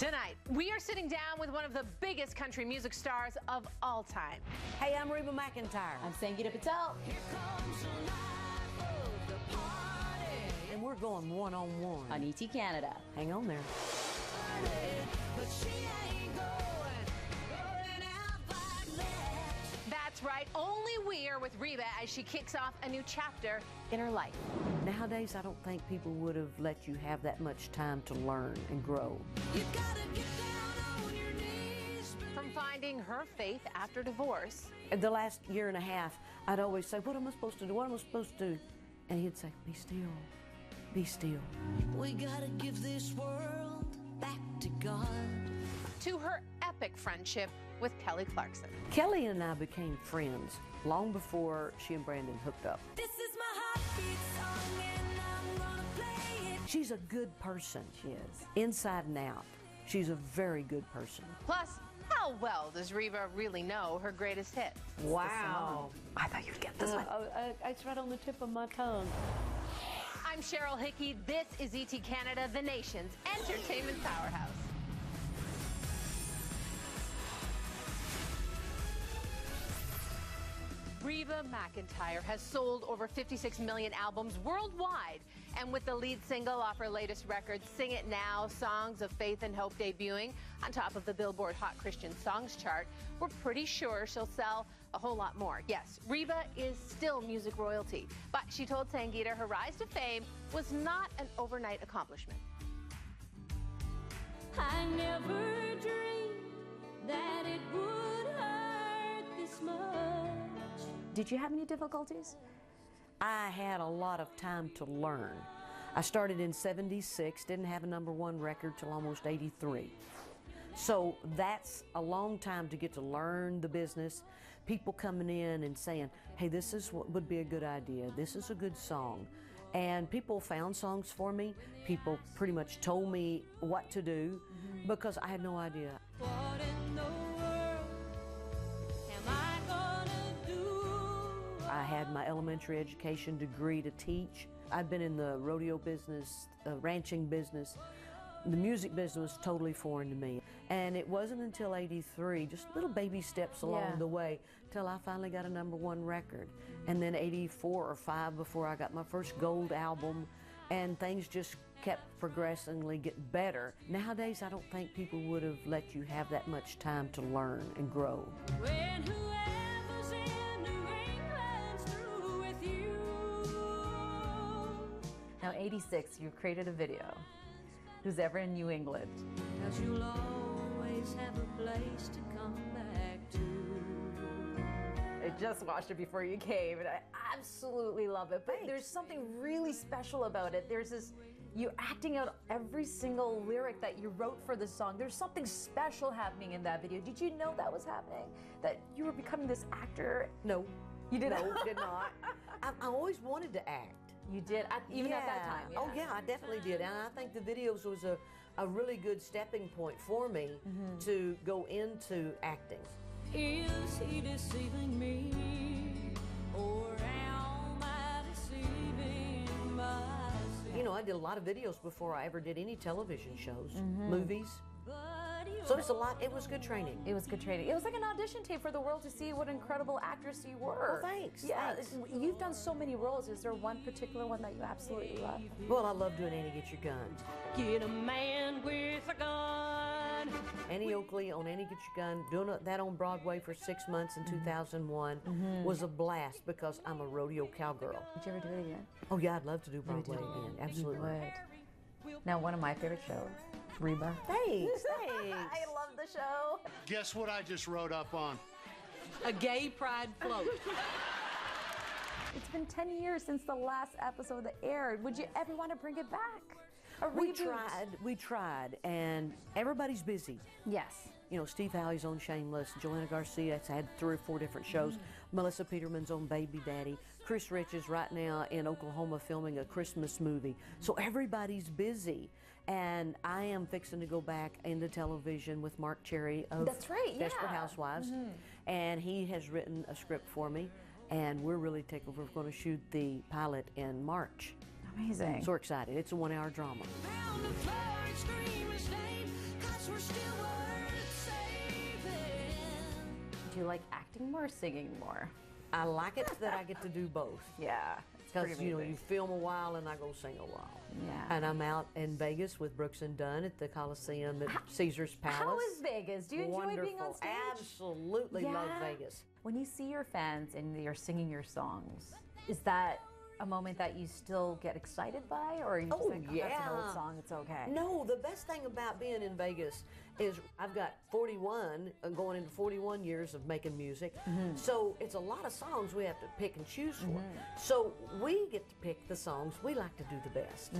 Tonight, we are sitting down with one of the biggest country music stars of all time. Hey, I'm Reba McEntire. I'm Sangita Patel. And we're going one-on-one. On ET Canada. Hang on there. That's right, only we are with Reba as she kicks off a new chapter in her life. Nowadays, I don't think people would have let you have that much time to learn and grow. You gotta get down on your knees. From finding her faith after divorce. The last year and a half, I'd always say, what am I supposed to do? What am I supposed to do? And he'd say, be still, be still. We gotta give this world back to God. To her epic friendship with Kelly Clarkson. Kelly and I became friends long before she and Brandon hooked up. This is my heartbeat song and I'm gonna play it. She's a good person. She is. Inside and out. She's a very good person. Plus, how well does Reba really know her greatest hit? Wow. I thought you'd get this one. It's right on the tip of my tongue. I'm Cheryl Hickey. This is ET Canada, the nation's entertainment powerhouse. Reba McEntire has sold over 56 million albums worldwide, and with the lead single off her latest record, Sing It Now, Songs of Faith and Hope, debuting on top of the Billboard Hot Christian Songs chart, we're pretty sure she'll sell a whole lot more. Yes, Reba is still music royalty, but she told Sangita her rise to fame was not an overnight accomplishment. I never dreamed that it would hurt this much. Did you have any difficulties? I had a lot of time to learn. I started in '76, didn't have a #1 record till almost '83. So that's a long time to get to learn the business. People coming in and saying, hey, this is what would be a good idea. This is a good song. And people found songs for me. People pretty much told me what to do because I had no idea. What in the world am I gonna do? I had my elementary education degree to teach. I'd been in the rodeo business, ranching business. The music business was totally foreign to me. And it wasn't until '83, just little baby steps along the way, till I finally got a #1 record. And then '84 or '5 before I got my first gold album, and things just kept progressively getting better. Nowadays, I don't think people would have let you have that much time to learn and grow. When whoever's in New England's through with you. Now, '86, you created a video. Who's ever in New England? 'Cause you'll always have a place to come back to. I just watched it before you came, and I absolutely love it. But there's something really special about it. There's this, you're acting out every single lyric that you wrote for the song. There's something special happening in that video. Did you know that was happening? That you were becoming this actor? No. You didn't? No, did not. I always wanted to act. You did, even at that time. Oh yeah, I definitely did. And I think the videos was a really good stepping point for me to go into acting. Is he deceiving me? Or am I deceiving myself? You know, I did a lot of videos before I ever did any television shows, movies. But you So it's a lot, it was good training. It was good training. It was like an audition tape for the world to see what incredible actress you were. Oh, thanks. Yeah, Thanks. you've done so many roles. Is there one particular one that you absolutely love? Well, I love doing Annie Get Your Gun. get a man with a gun. Annie Oakley on Annie Get Your Gun, doing that on Broadway for 6 months in 2001 was a blast because I'm a rodeo cowgirl. Would you ever do it again? Oh yeah, I'd love to do Broadway again, absolutely. Would. Now, one of my favorite shows, Reba. Thanks, thanks. I love the show. Guess what I just wrote up on? A gay pride float. It's been 10 years since the last episode that aired. Would you ever want to bring it back? A We reboot? tried, and everybody's busy. Yes. You know, Steve Howey's on Shameless, Joanna Garcia's had 3 or 4 different shows, Melissa Peterman's on Baby Daddy, Chris Rich is right now in Oklahoma filming a Christmas movie. So everybody's busy, and I am fixing to go back into television with Mark Cherry of That's right, Desperate yeah. Housewives, and he has written a script for me, and we're really taking over. We're going to shoot the pilot in March. Amazing. So we're excited. It's a 1-hour drama. Pound the floor and scream his name, 'cause we're still worth saving. Do you like acting more or singing more? I like it that I get to do both. Yeah. Because, you know, you film a while and I go sing a while. Yeah. And I'm out in Vegas with Brooks and Dunn at the Coliseum at Caesar's Palace. How is Vegas? Do you enjoy being on stage? Absolutely love Vegas. When you see your fans and they're singing your songs, is that a moment that you still get excited by, or are you just like, oh, that's an old song, it's okay? No, the best thing about being in Vegas is I've got 41, going into 41 years of making music, so it's a lot of songs we have to pick and choose for. So we get to pick the songs we like to do the best.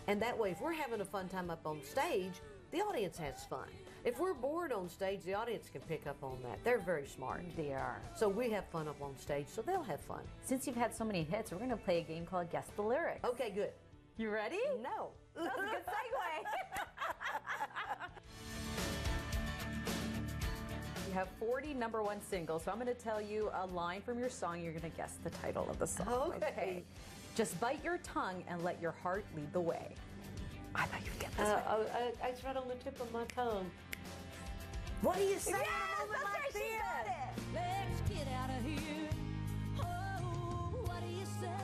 And that way, if we're having a fun time up on stage, the audience has fun. If we're bored on stage, the audience can pick up on that. They're very smart. They are. So we have fun up on stage, so they'll have fun. Since you've had so many hits, we're going to play a game called Guess the Lyrics. Okay, good. You ready? No. That was a good segue. You have 40 #1 singles, so I'm going to tell you a line from your song. You're going to guess the title of the song. Okay. Just bite your tongue and let your heart lead the way. I thought you'd get this one. It's right on the tip of my tongue. What do you say? Yes, that's right, she got it. Let's get out of here. Oh, what do you say?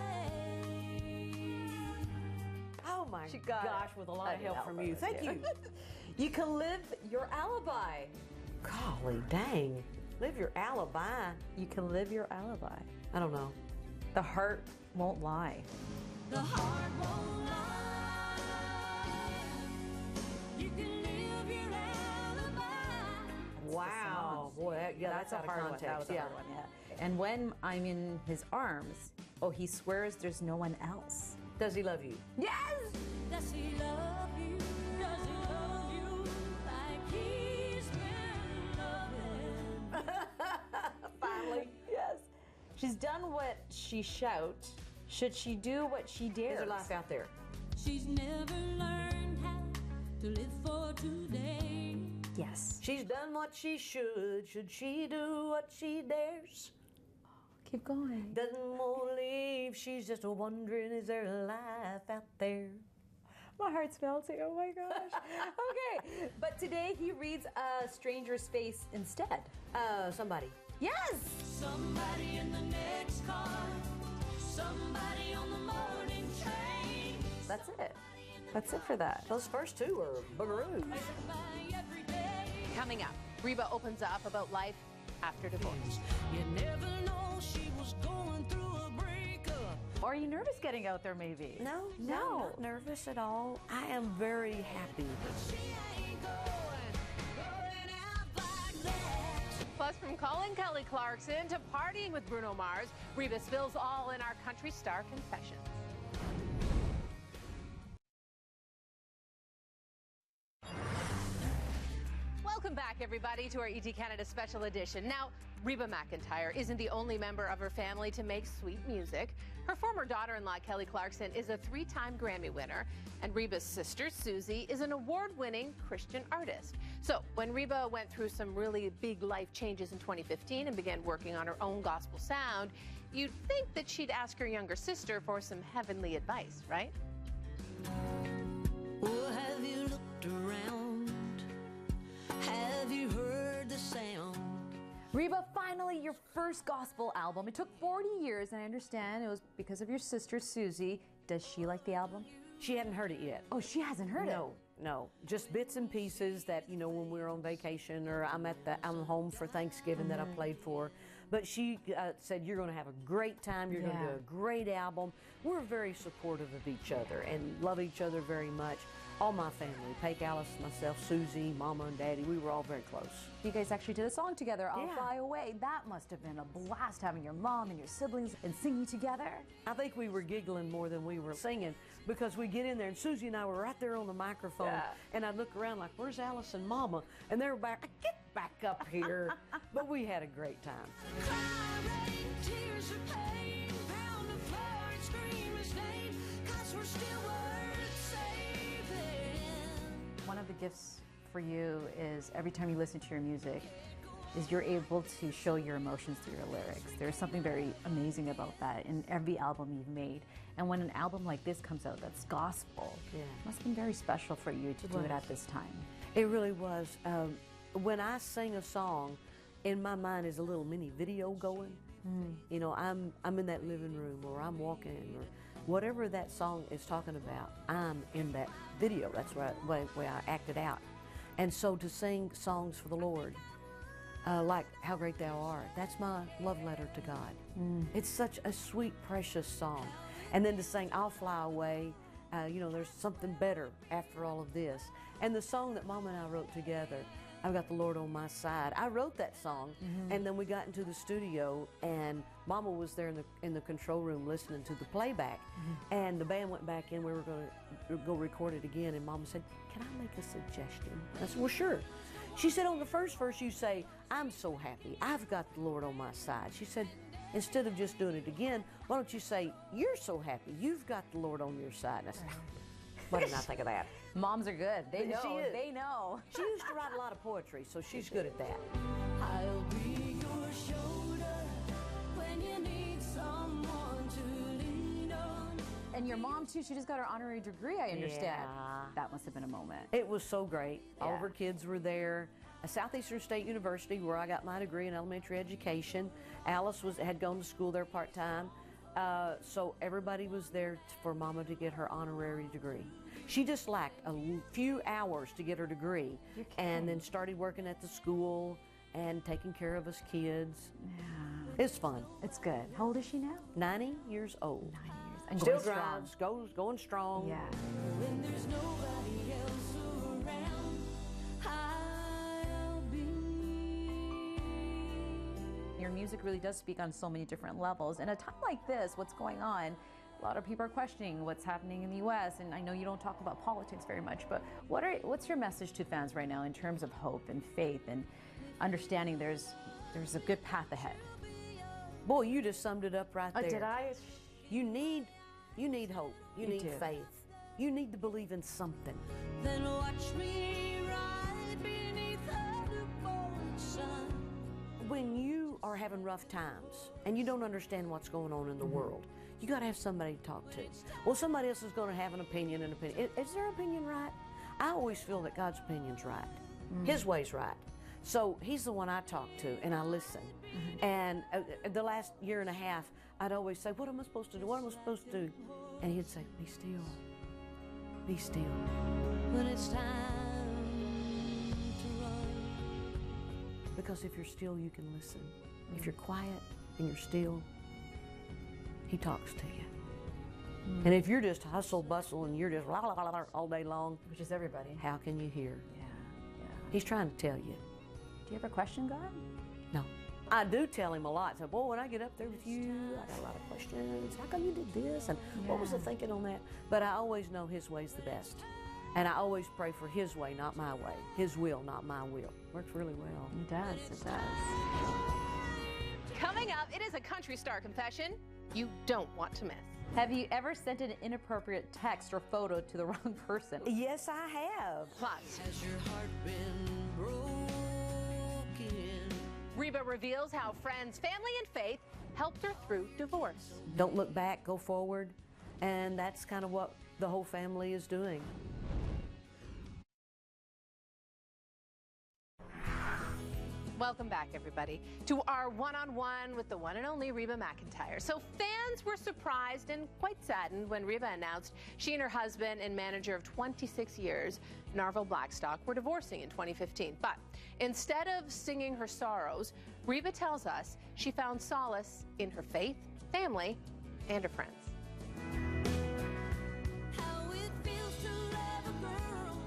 Oh my She got gosh, it. with a lot I of did help help from her, you. Thank yeah. you. You can live your alibi. Golly dang. Live your alibi. You can live your alibi. I don't know. The heart won't lie. The heart won't lie. You can live your alibi. Wow. Boy, that's out of hard context. one. That was a hard one, yeah. And when I'm in his arms, oh, he swears there's no one else. Does he love you? Yes! Does he love you? Does he love you like he's been loving? Finally. Yes. She's done what she shout. Should she do what she dares? There's a life out there. She's never learned how to live for today. Yes. She's done what she should. Should she do what she dares? Keep going. Doesn't want to leave. She's just wondering, is there a life out there? My heart's melting. Oh my gosh. Okay. But today he reads a stranger's face instead. Somebody. Yes. Somebody in the next car. Somebody on the morning train. That's it. That's it for that. Those first two are boogaroos. By every day. Coming up, Reba opens up about life after divorce. You never know she was going through a breakup. Are you nervous getting out there maybe? No, No. I'm not nervous at all. I am very happy. She ain't going out like that. Plus, from calling Kelly Clarkson to partying with Bruno Mars, Reba spills all in our country star confessions. Welcome back, everybody, to our ET Canada special edition. Now, Reba McEntire isn't the only member of her family to make sweet music. Her former daughter-in-law, Kelly Clarkson, is a 3-time Grammy winner, and Reba's sister, Susie, is an award-winning Christian artist. So, when Reba went through some really big life changes in 2015 and began working on her own gospel sound, you'd think that she'd ask her younger sister for some heavenly advice, right? Well, have you looked around? Have you heard the sound? Reba, finally your first gospel album. It took 40 years, and I understand it was because of your sister, Susie. Does she like the album? She hadn't heard it yet. Oh, she hasn't heard it? No, just bits and pieces that, you know, when we're on vacation or I'm home for Thanksgiving that I played for. But she said, you're going to have a great time. You're going to do a great album. We're very supportive of each other and love each other very much. All my family, Paige, Alice, myself, Susie, Mama and Daddy, we were all very close. You guys actually did a song together, I'll Yeah. Fly Away. That must have been a blast having your mom and your siblings and singing together. I think we were giggling more than we were singing because we get in there and Susie and I were right there on the microphone and I'd look around like, where's Alice and Mama? And they were back, get back up here. But we had a great time. Crying tears of pain, pound the floor and scream his name, 'cause we're still worth saving. One of the gifts for you is every time you listen to your music, is you're able to show your emotions through your lyrics. There's something very amazing about that in every album you've made. And when an album like this comes out that's gospel, it must have been very special for you to do it at this time. It really was. When I sing a song, in my mind is a little mini video going. You know, I'm in that living room, or I'm walking, or whatever that song is talking about, I'm in that video. That's the way I act it out. And so to sing songs for the Lord, like How Great Thou Art, that's my love letter to God. It's such a sweet, precious song. And then to sing I'll Fly Away, you know, there's something better after all of this. And the song that Mama and I wrote together, I've Got the Lord on My Side. I wrote that song, and then we got into the studio, and Mama was there in the control room listening to the playback, and the band went back in. We were going to go record it again, and Mama said, "Can I make a suggestion?" I said, "Well, sure." She said, "On the first verse, you say, 'I'm so happy, I've got the Lord on my side.'" She said, "Instead of just doing it again, why don't you say, 'You're so happy, you've got the Lord on your side.'" And I said, "Why didn't I think of that?" Moms are good. They know. She is. They know. She used to write a lot of poetry, so she's good at that. I'll be your shoulder when you need someone to lean on. And your mom too. She just got her honorary degree, I understand. Yeah. That must have been a moment. It was so great. All of Yeah. her kids were there. Southeastern State University, where I got my degree in elementary education. Alice had gone to school there part-time. So everybody was there for Mama to get her honorary degree. She just lacked a few hours to get her degree, and then started working at the school and taking care of us kids. Yeah. It's fun. It's good. How old is she now? 90 years old. 9 years. And Still going strong. drives, going strong. Yeah. When there's nobody else around, I'll be. Your music really does speak on so many different levels. In a time like this, what's going on, a lot of people are questioning what's happening in the U.S., and I know you don't talk about politics very much, but what's your message to fans right now in terms of hope and faith and understanding there's a good path ahead? Boy, you just summed it up right there. Did I? You need hope. You need do. faith. You need to believe in something. Then watch me ride beneath the newborn sun. When you are having rough times and you don't understand what's going on in the world, you got to have somebody to talk to. Well, somebody else is going to have an opinion. Is their opinion right? I always feel that God's opinion's right. His way's right. So he's the one I talk to, and I listen. And the last year and a half, I'd always say, "What am I supposed to do? What am I supposed to do?" And he'd say, "Be still. Be still." When it's time to run. Because if you're still, you can listen. If you're quiet and you're still, he talks to you. And if you're just hustle bustle and you're just la, la, la, la, all day long, Which is everybody. how can you hear? Yeah. He's trying to tell you. Do you ever question God? No. I do tell him a lot. So, boy, when I get up there with you, I got a lot of questions. How come you did this? And what was the thinking on that? But I always know his way's the best. And I always pray for his way, not my way. His will, not my will. Works really well. It does. It does. Coming up, it is a country star confession you don't want to miss. Have you ever sent an inappropriate text or photo to the wrong person? Yes, I have. Plus, Has your heart been broken? Reba reveals how friends, family, and faith helped her through divorce. Don't look back, go forward. And that's kind of what the whole family is doing. Welcome back, everybody, to our one-on-one with the one and only Reba McEntire. So fans were surprised and quite saddened when Reba announced she and her husband and manager of 26 years, Narvel Blackstock, were divorcing in 2015. But instead of singing her sorrows, Reba tells us she found solace in her faith, family, and her friends. How it feels to love a girl.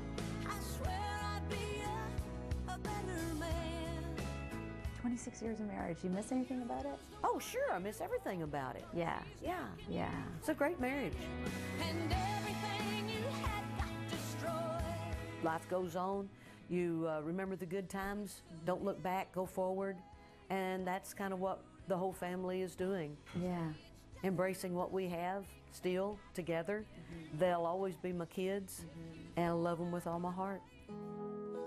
I swear I'd be a better man. 26 years of marriage. You miss anything about it? Oh, sure, I miss everything about it. Yeah. Yeah, Yeah. it's a great marriage. And everything you had got destroyed. Life goes on. You remember the good times, don't look back, go forward. And that's kind of what the whole family is doing. Yeah. Embracing what we have still together. They'll always be my kids, and I love them with all my heart.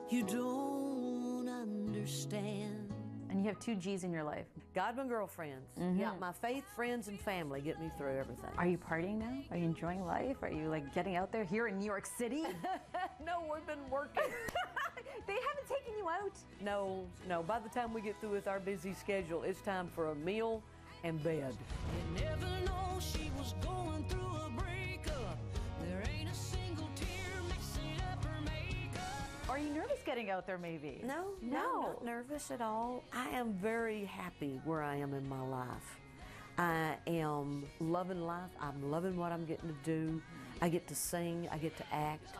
You don't understand. And you have 2 G's in your life. God, my girlfriends. Yeah, my faith, friends, and family get me through everything. Are you partying now? Are you enjoying life? Are you like getting out there here in New York City? No, we've been working. They haven't taken you out. No. By the time we get through with our busy schedule, it's time for a meal and bed. You never know she was going through a breakup. There ain't a single tear mixing up her makeup. Are you nervous getting out there maybe? No, not nervous at all. I am very happy where I am in my life. I am loving life. I'm loving what I'm getting to do. I get to sing. I get to act.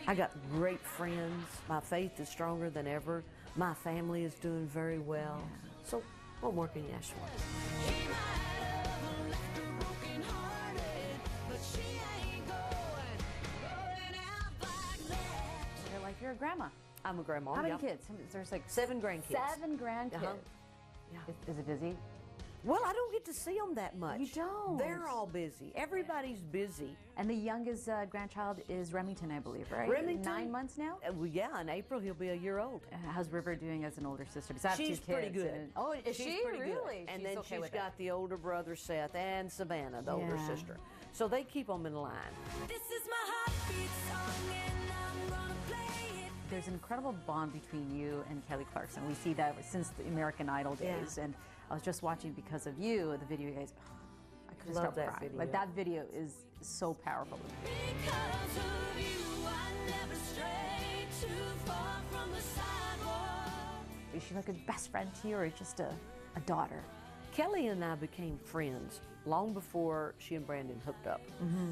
I got great friends. My faith is stronger than ever. My family is doing very well. So, what more can you ask for? He might have left her broken-hearted, but she ain't going out like that. You're like, you're a grandma. I'm a grandma. How many yeah. kids? There's like 7 grandkids. 7 grandkids. Uh-huh. Yeah. Is it busy? Well, I don't get to see them that much. You don't? They're all busy. Everybody's busy. And the youngest grandchild is Remington, I believe, right? Remington? 9 months now? Well, yeah, in April he'll be a year old. How's River doing as an older sister? Because I have 2 She's kids. pretty good. Oh, is She's she? pretty good. Really? And She's then okay she's with got the older brother Seth and Savannah, the older Yeah. sister. So they keep them in line. This is my heartbeat song, and I'm gonna play it. There's an incredible bond between you and Kelly Clarkson. We see that since the American Idol days. Yeah. And I was just watching because of you, the video, you guys. I couldn't Love stop that crying. video. Like that video is so powerful. Because of you, I never strayed too far from the sidewalk. Is she like a best friend to you or just a daughter? Kelly and I became friends long before she and Brandon hooked up.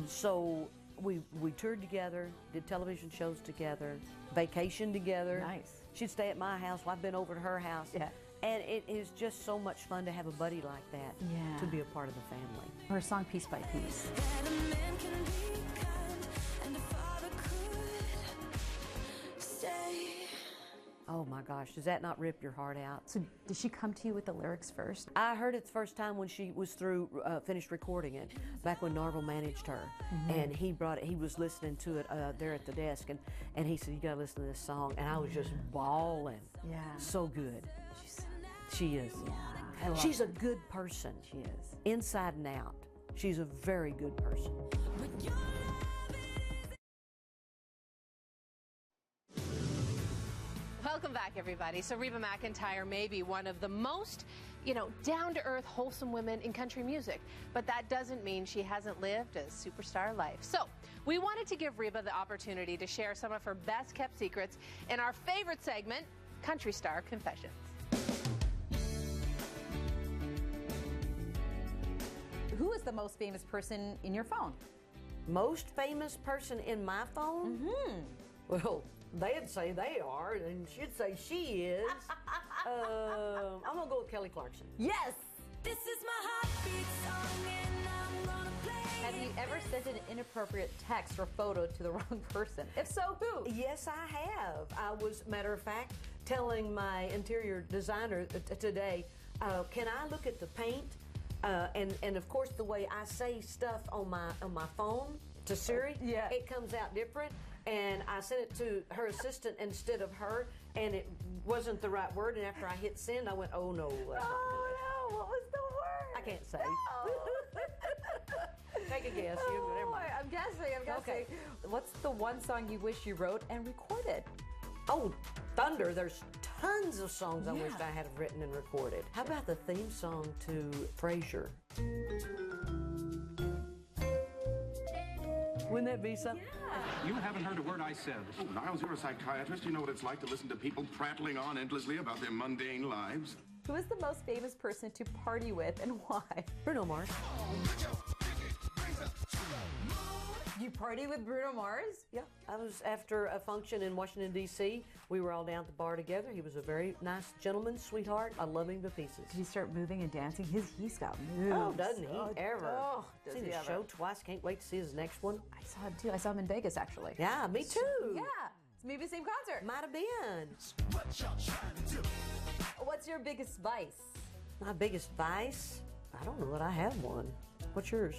So we toured together, did television shows together, vacationed together. Nice. She'd stay at my house while I've been over to her house. Yeah. And it is just so much fun to have a buddy like that, Yeah. to be a part of the family. Her song Piece by Piece. That a man can be kind, and a father could stay. Oh my gosh, does that not rip your heart out? So did she come to you with the lyrics first? I heard it the first time when she was through, finished recording it, back when Narvel managed her. And he brought it, he was listening to it there at the desk, and he said, you gotta listen to this song. And I was just bawling. Yeah. So good. She's, She is. yeah. I love She's her. a good person. She is. Inside and out. She's a very good person. But your love is Welcome back, everybody. So Reba McEntire may be one of the most, down-to-earth, wholesome women in country music, but that doesn't mean she hasn't lived a superstar life. So we wanted to give Reba the opportunity to share some of her best-kept secrets in our favorite segment, Country Star Confessions. Who is the most famous person in your phone? Most famous person in my phone? Well, they'd say they are, and she'd say she is. I'm gonna go with Kelly Clarkson. Yes! This is my heartbeat song, and I'm gonna play Have you ever sent an inappropriate text or photo to the wrong person? If so, who? Yes, I have. I was, matter of fact, telling my interior designer today, can I look at the paint? And of course, the way I say stuff on my phone to Siri, Yeah. it comes out different. And I sent it to her assistant instead of her, and it wasn't the right word. And after I hit send, I went, oh no. That's not good. no, what was the word? I can't say. No. Take a guess. Never mind. I'm guessing. Okay. What's the one song you wish you wrote and recorded? Oh, Thunder. There's tons of songs I Yeah. wished I had written and recorded. How about the theme song to Frasier? Wouldn't that be something? You haven't heard a word I said. Oh, Niles, you're a psychiatrist. You know what it's like to listen to people prattling on endlessly about their mundane lives. Who is the most famous person to party with and why? Bruno Mars. You party with Bruno Mars? Yeah, I was after a function in Washington, D.C. We were all down at the bar together. He was a very nice gentleman, sweetheart. I love him to pieces. Did he start moving and dancing? He's got moves. Oh, doesn't he ever? Oh, does Seen he his ever? show twice. Can't wait to see his next one. I saw him too. I saw him in Vegas actually. Yeah, me too. Yeah. It's maybe the same concert. Might have been. What's your biggest vice? My biggest vice? I don't know that I have one. What's yours?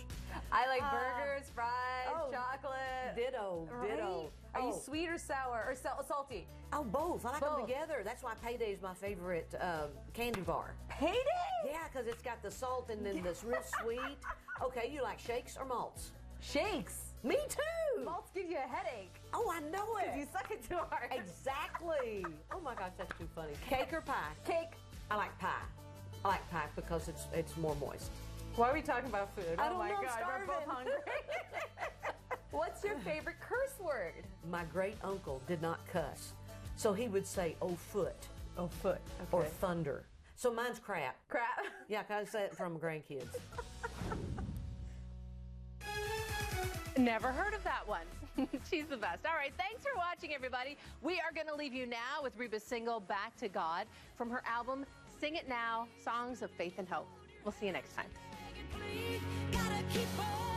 I like burgers, fries, chocolate. Ditto, ditto. Are you sweet or sour or salty? Oh, both. I like Both. them together. That's why Payday is my favorite candy bar. Payday? Yeah, because it's got the salt and then this real sweet. Okay, you like shakes or malts? Shakes. Me too. Malts give you a headache. Oh, I know it. You suck it too hard. Exactly. Oh my gosh, that's too funny. Cake or pie? Cake. I like pie. I like pie because it's more moist. Why are we talking about food? I Oh don't my know, I'm God, we're both starving. hungry. What's your favorite curse word? My great uncle did not cuss, so he would say "oh foot" Oh, foot. or thunder. So mine's crap. Crap. Yeah, I say it from grandkids. Never heard of that one. She's the best. All right, thanks for watching, everybody. We are going to leave you now with Reba's single, Back to God, from her album, Sing It Now, Songs of Faith and Hope. We'll see you next time. Gotta keep on.